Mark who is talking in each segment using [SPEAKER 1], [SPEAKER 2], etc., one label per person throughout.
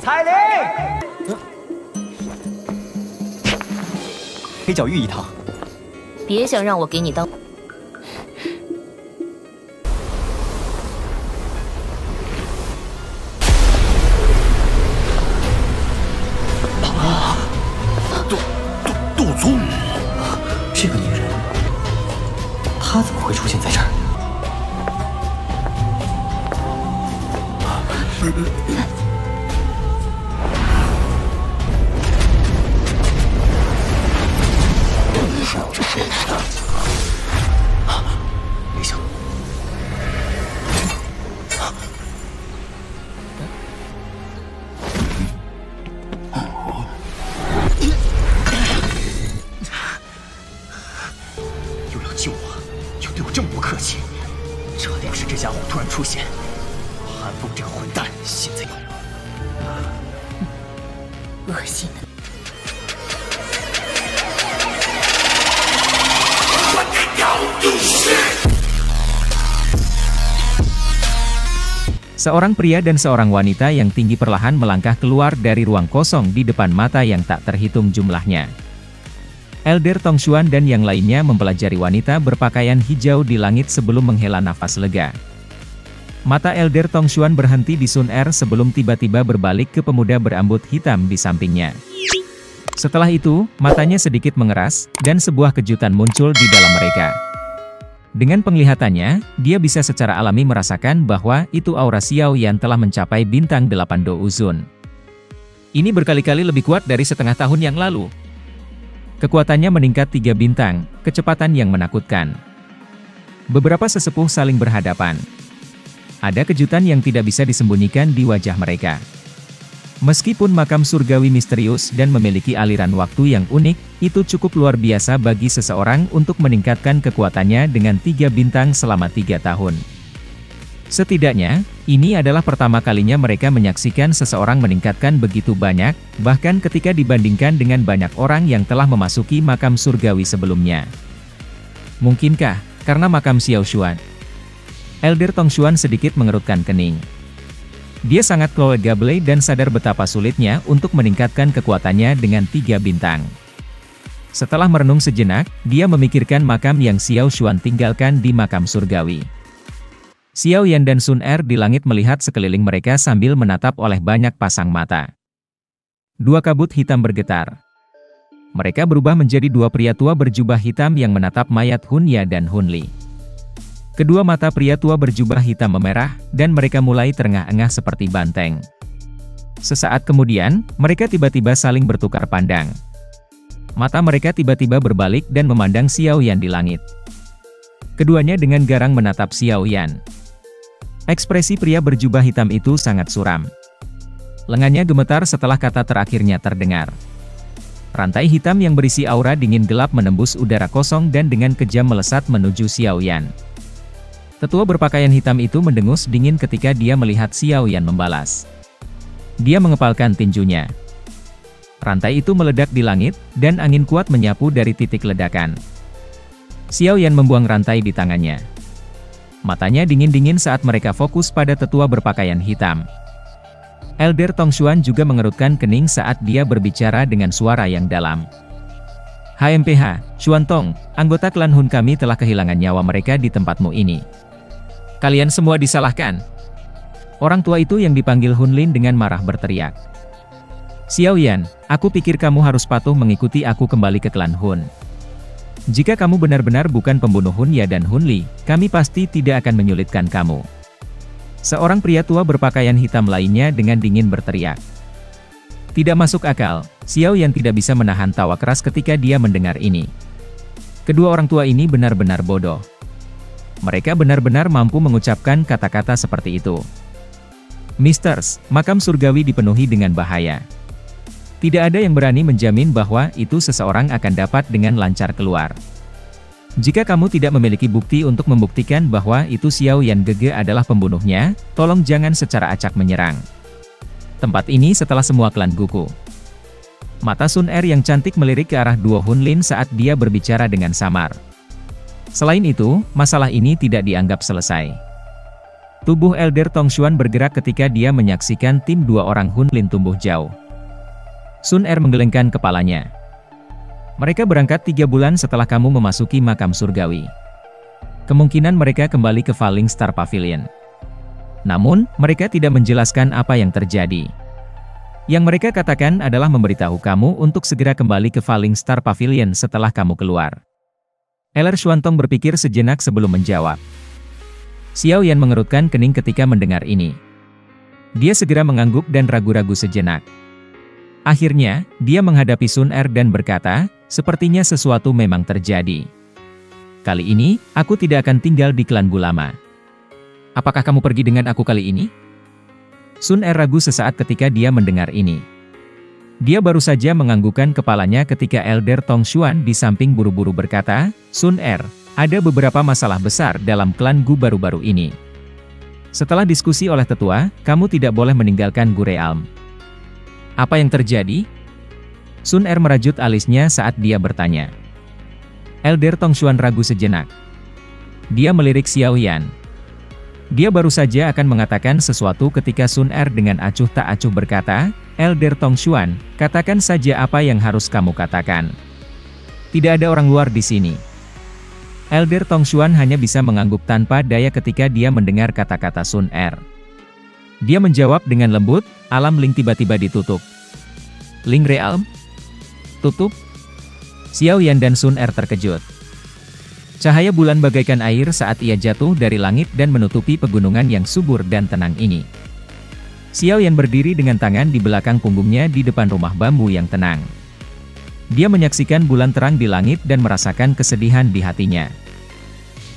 [SPEAKER 1] 彩铃，黑角玉一趟。
[SPEAKER 2] 别想让我给你当。
[SPEAKER 1] 杜宗，这个女人，她怎么会出现在这儿？没想又要救我，又对我这么不客气，这要是这家伙突然出现，韩风这个混蛋现在
[SPEAKER 2] 恶心的。
[SPEAKER 3] Seorang pria dan seorang wanita yang tinggi perlahan melangkah keluar dari ruang kosong di depan mata yang tak terhitung jumlahnya. Elder Tongshuan dan yang lainnya mempelajari wanita berpakaian hijau di langit sebelum menghela nafas lega. Mata Elder Tongshuan berhenti di Sun Er sebelum tiba-tiba berbalik ke pemuda berambut hitam di sampingnya. Setelah itu, matanya sedikit mengeras, dan sebuah kejutan muncul di dalam mereka. Dengan penglihatannya, dia bisa secara alami merasakan bahwa itu aura Xiao Yan telah mencapai bintang 8 Do Uzun. Ini berkali-kali lebih kuat dari setengah tahun yang lalu. Kekuatannya meningkat 3 bintang, kecepatan yang menakutkan. Beberapa sesepuh saling berhadapan. Ada kejutan yang tidak bisa disembunyikan di wajah mereka. Meskipun makam surgawi misterius dan memiliki aliran waktu yang unik, itu cukup luar biasa bagi seseorang untuk meningkatkan kekuatannya dengan 3 bintang selama 3 tahun. Setidaknya, ini adalah pertama kalinya mereka menyaksikan seseorang meningkatkan begitu banyak, bahkan ketika dibandingkan dengan banyak orang yang telah memasuki makam surgawi sebelumnya. Mungkinkah, karena makam Xiao Xuan? Elder Tongshuan sedikit mengerutkan kening. Dia sangat knowledgeable dan sadar betapa sulitnya untuk meningkatkan kekuatannya dengan 3 bintang. Setelah merenung sejenak, dia memikirkan makam yang Xiao Xuan tinggalkan di makam surgawi. Xiao Yan dan Sun Er di langit melihat sekeliling mereka sambil menatap oleh banyak pasang mata. 2 kabut hitam bergetar. Mereka berubah menjadi 2 pria tua berjubah hitam yang menatap mayat Hun Ya dan Hun Li. Kedua mata pria tua berjubah hitam memerah, dan mereka mulai terengah-engah seperti banteng. Sesaat kemudian, mereka tiba-tiba saling bertukar pandang. Mata mereka tiba-tiba berbalik dan memandang Xiao Yan di langit. Keduanya dengan garang menatap Xiao Yan. Ekspresi pria berjubah hitam itu sangat suram. Lengannya gemetar setelah kata terakhirnya terdengar. Rantai hitam yang berisi aura dingin gelap menembus udara kosong dan dengan kejam melesat menuju Xiao Yan. Tetua berpakaian hitam itu mendengus dingin ketika dia melihat Xiao Yan membalas. Dia mengepalkan tinjunya. Rantai itu meledak di langit, dan angin kuat menyapu dari titik ledakan. Xiao Yan membuang rantai di tangannya. Matanya dingin-dingin saat mereka fokus pada tetua berpakaian hitam. Elder Tongshuan juga mengerutkan kening saat dia berbicara dengan suara yang dalam. HMPH, Xuan Tong, anggota klan Hun kami telah kehilangan nyawa mereka di tempatmu ini. Kalian semua disalahkan. Orang tua itu yang dipanggil Hun Lin dengan marah berteriak. Xiao Yan, aku pikir kamu harus patuh mengikuti aku kembali ke klan Hun. Jika kamu benar-benar bukan pembunuh Hun Ya dan Hun Li, kami pasti tidak akan menyulitkan kamu. Seorang pria tua berpakaian hitam lainnya dengan dingin berteriak. Tidak masuk akal, Xiao Yan tidak bisa menahan tawa keras ketika dia mendengar ini. Kedua orang tua ini benar-benar bodoh. Mereka benar-benar mampu mengucapkan kata-kata seperti itu. Misters, makam surgawi dipenuhi dengan bahaya. Tidak ada yang berani menjamin bahwa itu seseorang akan dapat dengan lancar keluar. Jika kamu tidak memiliki bukti untuk membuktikan bahwa itu Xiao Yan Gege adalah pembunuhnya, tolong jangan secara acak menyerang. Tempat ini setelah semua klan Guku. Mata Sun Er yang cantik melirik ke arah duo Hun Lin saat dia berbicara dengan samar. Selain itu, masalah ini tidak dianggap selesai. Tubuh Elder Tongshuan bergerak ketika dia menyaksikan tim 2 orang Hun Lin tumbuh jauh. Sun Er menggelengkan kepalanya. Mereka berangkat 3 bulan setelah kamu memasuki makam surgawi. Kemungkinan mereka kembali ke Falling Star Pavilion. Namun, mereka tidak menjelaskan apa yang terjadi. Yang mereka katakan adalah memberitahu kamu untuk segera kembali ke Falling Star Pavilion setelah kamu keluar. Elder Xuantong berpikir sejenak sebelum menjawab. Xiao Yan mengerutkan kening ketika mendengar ini. Dia segera mengangguk dan ragu-ragu sejenak. Akhirnya, dia menghadapi Sun Er dan berkata, sepertinya sesuatu memang terjadi. Kali ini, aku tidak akan tinggal di klan Bulama. Apakah kamu pergi dengan aku kali ini? Sun Er ragu sesaat ketika dia mendengar ini. Dia baru saja menganggukkan kepalanya ketika Elder Tongshuan di samping buru-buru berkata, Sun Er, ada beberapa masalah besar dalam klan Gu baru-baru ini. Setelah diskusi oleh tetua, kamu tidak boleh meninggalkan Gu Realm. Apa yang terjadi? Sun Er merajut alisnya saat dia bertanya. Elder Tongshuan ragu sejenak. Dia melirik Xiao Yan. Dia baru saja akan mengatakan sesuatu ketika Sun Er dengan acuh tak acuh berkata, Elder Tongshuan, katakan saja apa yang harus kamu katakan. Tidak ada orang luar di sini. Elder Tongshuan hanya bisa mengangguk tanpa daya ketika dia mendengar kata-kata Sun Er. Dia menjawab dengan lembut, alam Ling tiba-tiba ditutup. Ling Realm? Tutup? Xiao Yan dan Sun Er terkejut. Cahaya bulan bagaikan air saat ia jatuh dari langit dan menutupi pegunungan yang subur dan tenang ini. Xiao Yan berdiri dengan tangan di belakang punggungnya di depan rumah bambu yang tenang. Dia menyaksikan bulan terang di langit dan merasakan kesedihan di hatinya.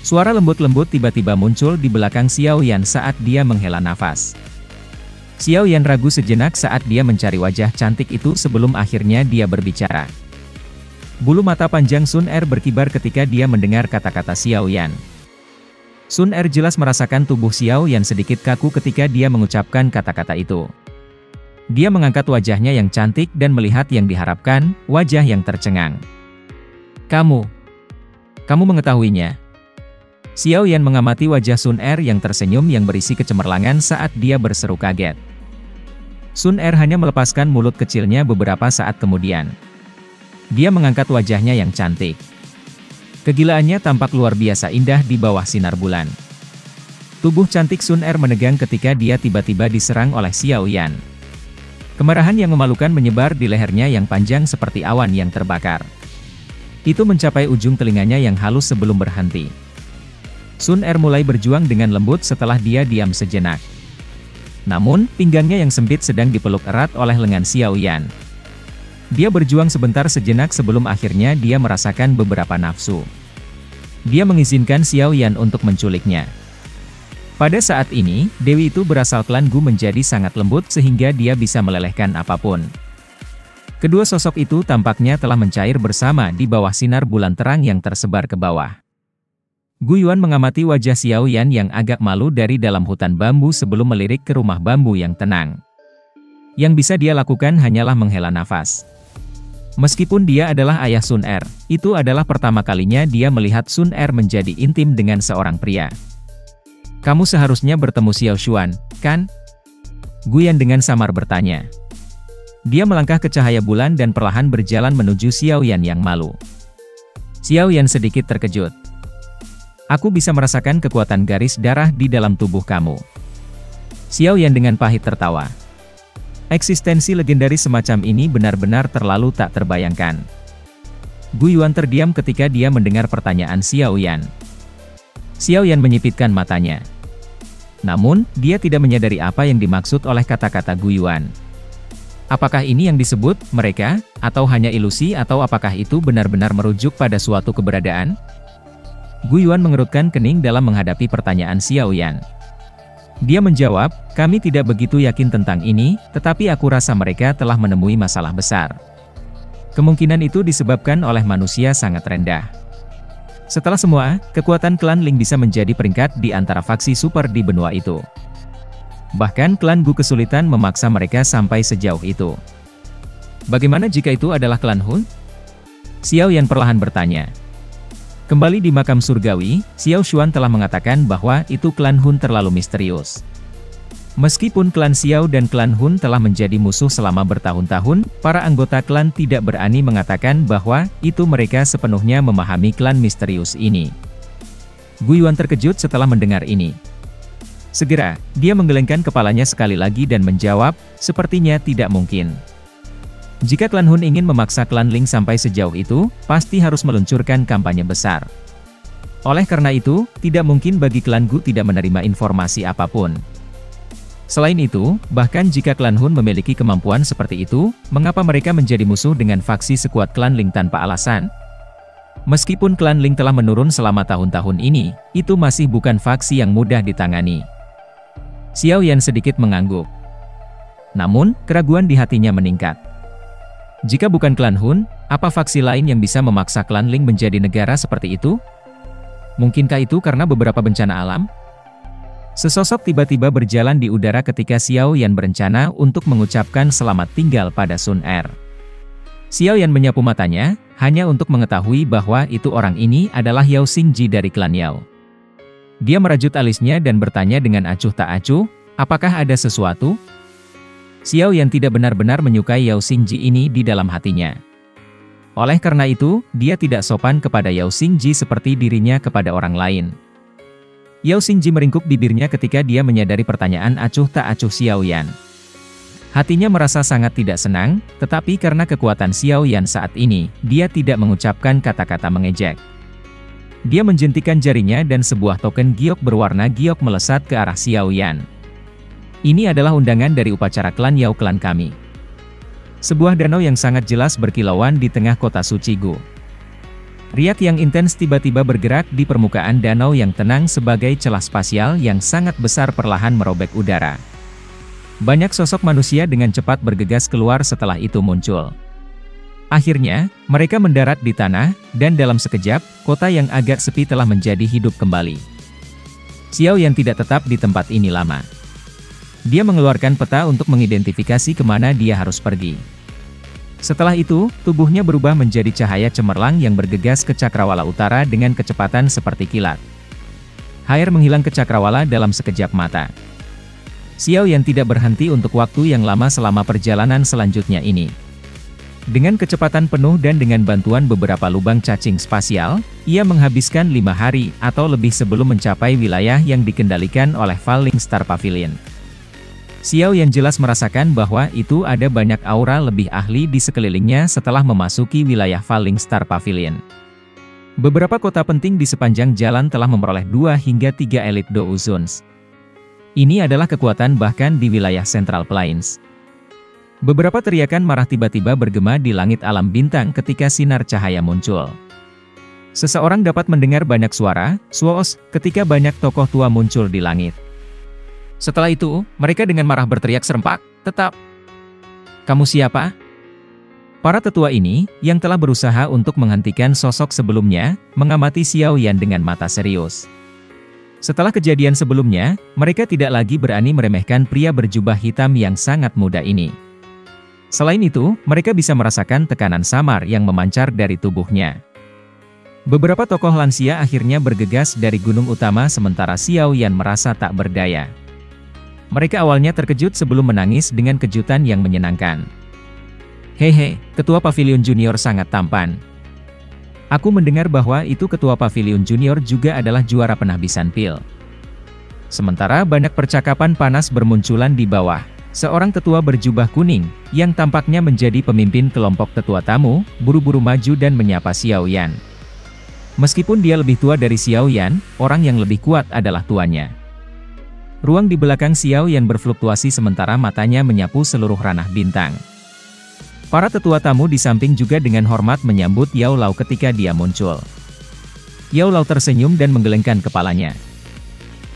[SPEAKER 3] Suara lembut-lembut tiba-tiba muncul di belakang Xiao Yan saat dia menghela nafas. Xiao Yan ragu sejenak saat dia mencari wajah cantik itu sebelum akhirnya dia berbicara. Bulu mata panjang Sun Er berkibar ketika dia mendengar kata-kata Xiao Yan. Sun Er jelas merasakan tubuh Xiao Yan sedikit kaku ketika dia mengucapkan kata-kata itu. Dia mengangkat wajahnya yang cantik dan melihat yang diharapkan, wajah yang tercengang. Kamu mengetahuinya. Xiao Yan mengamati wajah Sun Er yang tersenyum yang berisi kecemerlangan saat dia berseru kaget. Sun Er hanya melepaskan mulut kecilnya beberapa saat kemudian. Dia mengangkat wajahnya yang cantik. Kegilaannya tampak luar biasa indah di bawah sinar bulan. Tubuh cantik Sun Er menegang ketika dia tiba-tiba diserang oleh Xiao Yan. Kemarahan yang memalukan menyebar di lehernya yang panjang seperti awan yang terbakar. Itu mencapai ujung telinganya yang halus sebelum berhenti. Sun Er mulai berjuang dengan lembut setelah dia diam sejenak. Namun, pinggangnya yang sempit sedang dipeluk erat oleh lengan Xiao Yan. Dia berjuang sebentar sejenak sebelum akhirnya dia merasakan beberapa nafsu. Dia mengizinkan Xiao Yan untuk menculiknya. Pada saat ini, Dewi itu berasal klan Gu menjadi sangat lembut sehingga dia bisa melelehkan apapun. Kedua sosok itu tampaknya telah mencair bersama di bawah sinar bulan terang yang tersebar ke bawah. Gu Yuan mengamati wajah Xiao Yan yang agak malu dari dalam hutan bambu sebelum melirik ke rumah bambu yang tenang. Yang bisa dia lakukan hanyalah menghela nafas. Meskipun dia adalah ayah Sun Er, itu adalah pertama kalinya dia melihat Sun Er menjadi intim dengan seorang pria. Kamu seharusnya bertemu Xiao Xuan, kan? Gu Yan dengan samar bertanya. Dia melangkah ke cahaya bulan dan perlahan berjalan menuju Xiao Yan yang malu. Xiao Yan sedikit terkejut. Aku bisa merasakan kekuatan garis darah di dalam tubuh kamu. Xiao Yan dengan pahit tertawa. Eksistensi legendaris semacam ini benar-benar terlalu tak terbayangkan. Gu Yuan terdiam ketika dia mendengar pertanyaan Xiao Yan. Xiao Yan menyipitkan matanya. Namun, dia tidak menyadari apa yang dimaksud oleh kata-kata Gu Yuan. Apakah ini yang disebut mereka, atau hanya ilusi atau apakah itu benar-benar merujuk pada suatu keberadaan? Gu Yuan mengerutkan kening dalam menghadapi pertanyaan Xiao Yan. Dia menjawab, kami tidak begitu yakin tentang ini, tetapi aku rasa mereka telah menemui masalah besar. Kemungkinan itu disebabkan oleh manusia sangat rendah. Setelah semua, kekuatan klan Ling bisa menjadi peringkat di antara faksi super di benua itu. Bahkan klan Gu kesulitan memaksa mereka sampai sejauh itu. Bagaimana jika itu adalah klan Hun? Xiao Yan perlahan bertanya. Kembali di makam surgawi, Xiao Xuan telah mengatakan bahwa itu klan Hun terlalu misterius. Meskipun klan Xiao dan klan Hun telah menjadi musuh selama bertahun-tahun, para anggota klan tidak berani mengatakan bahwa itu mereka sepenuhnya memahami klan misterius ini. Guiyuan terkejut setelah mendengar ini. Segera, dia menggelengkan kepalanya sekali lagi dan menjawab, sepertinya tidak mungkin. Jika klan Hun ingin memaksa klan Ling sampai sejauh itu, pasti harus meluncurkan kampanye besar. Oleh karena itu, tidak mungkin bagi klan Gu tidak menerima informasi apapun. Selain itu, bahkan jika klan Hun memiliki kemampuan seperti itu, mengapa mereka menjadi musuh dengan faksi sekuat klan Ling tanpa alasan? Meskipun klan Ling telah menurun selama tahun-tahun ini, itu masih bukan faksi yang mudah ditangani. Xiao Yan sedikit mengangguk. Namun, keraguan di hatinya meningkat. Jika bukan klan Hun, apa faksi lain yang bisa memaksa klan Ling menjadi negara seperti itu? Mungkinkah itu karena beberapa bencana alam? Sesosok tiba-tiba berjalan di udara ketika Xiao Yan berencana untuk mengucapkan selamat tinggal pada Sun Er. Xiao Yan menyapu matanya, hanya untuk mengetahui bahwa itu orang ini adalah Yao Xingji dari klan Yao. Dia merajut alisnya dan bertanya dengan acuh tak acuh, apakah ada sesuatu? Xiao Yan tidak benar-benar menyukai Yao Xingji ini di dalam hatinya. Oleh karena itu, dia tidak sopan kepada Yao Xingji seperti dirinya kepada orang lain. Yao Xingji meringkuk bibirnya ketika dia menyadari pertanyaan acuh tak acuh Xiao Yan. Hatinya merasa sangat tidak senang, tetapi karena kekuatan Xiao Yan saat ini, dia tidak mengucapkan kata-kata mengejek. Dia menjentikan jarinya dan sebuah token giok berwarna giok melesat ke arah Xiao Yan. Ini adalah undangan dari upacara klan Yao klan kami. Sebuah danau yang sangat jelas berkilauan di tengah kota suci Gu. Riak yang intens tiba-tiba bergerak di permukaan danau yang tenang sebagai celah spasial yang sangat besar perlahan merobek udara. Banyak sosok manusia dengan cepat bergegas keluar setelah itu muncul. Akhirnya, mereka mendarat di tanah, dan dalam sekejap, kota yang agak sepi telah menjadi hidup kembali. Xiao Yan tidak tetap di tempat ini lama. Dia mengeluarkan peta untuk mengidentifikasi kemana dia harus pergi. Setelah itu, tubuhnya berubah menjadi cahaya cemerlang yang bergegas ke Cakrawala Utara dengan kecepatan seperti kilat. Hair menghilang ke Cakrawala dalam sekejap mata. Xiao Yan tidak berhenti untuk waktu yang lama selama perjalanan selanjutnya ini. Dengan kecepatan penuh dan dengan bantuan beberapa lubang cacing spasial, ia menghabiskan 5 hari atau lebih sebelum mencapai wilayah yang dikendalikan oleh Falling Star Pavilion. Xiao Yan jelas merasakan bahwa itu ada banyak aura lebih ahli di sekelilingnya setelah memasuki wilayah Falling Star Pavilion. Beberapa kota penting di sepanjang jalan telah memperoleh 2 hingga 3 Elite Dou Zones. Ini adalah kekuatan bahkan di wilayah Central Plains. Beberapa teriakan marah tiba-tiba bergema di langit alam bintang ketika sinar cahaya muncul. Seseorang dapat mendengar banyak suara, "Swoos," ketika banyak tokoh tua muncul di langit. Setelah itu, mereka dengan marah berteriak serempak, "Tetap! Kamu siapa?" Para tetua ini, yang telah berusaha untuk menghentikan sosok sebelumnya, mengamati Xiao Yan dengan mata serius. Setelah kejadian sebelumnya, mereka tidak lagi berani meremehkan pria berjubah hitam yang sangat muda ini. Selain itu, mereka bisa merasakan tekanan samar yang memancar dari tubuhnya. Beberapa tokoh lansia akhirnya bergegas dari gunung utama sementara Xiao Yan merasa tak berdaya. Mereka awalnya terkejut sebelum menangis dengan kejutan yang menyenangkan. "Hehe, Ketua Pavilion Junior sangat tampan. Aku mendengar bahwa itu Ketua Pavilion Junior juga adalah juara penahbisan pil." Sementara banyak percakapan panas bermunculan di bawah, seorang tetua berjubah kuning, yang tampaknya menjadi pemimpin kelompok tetua tamu, buru-buru maju dan menyapa Xiao Yan. Meskipun dia lebih tua dari Xiao Yan, orang yang lebih kuat adalah tuannya. Ruang di belakang Xiao Yan berfluktuasi sementara matanya menyapu seluruh ranah bintang. Para tetua tamu di samping juga dengan hormat menyambut Yao Lao ketika dia muncul. Yao Lao tersenyum dan menggelengkan kepalanya.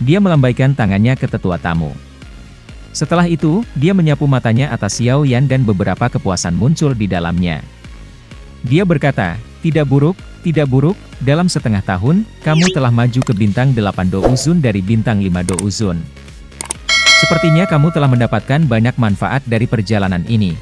[SPEAKER 3] Dia melambaikan tangannya ke tetua tamu. Setelah itu, dia menyapu matanya atas Xiao Yan dan beberapa kepuasan muncul di dalamnya. Dia berkata, tidak buruk, dalam setengah tahun, kamu telah maju ke bintang 8 Dou Zun dari bintang 5 Dou Zun. Sepertinya kamu telah mendapatkan banyak manfaat dari perjalanan ini.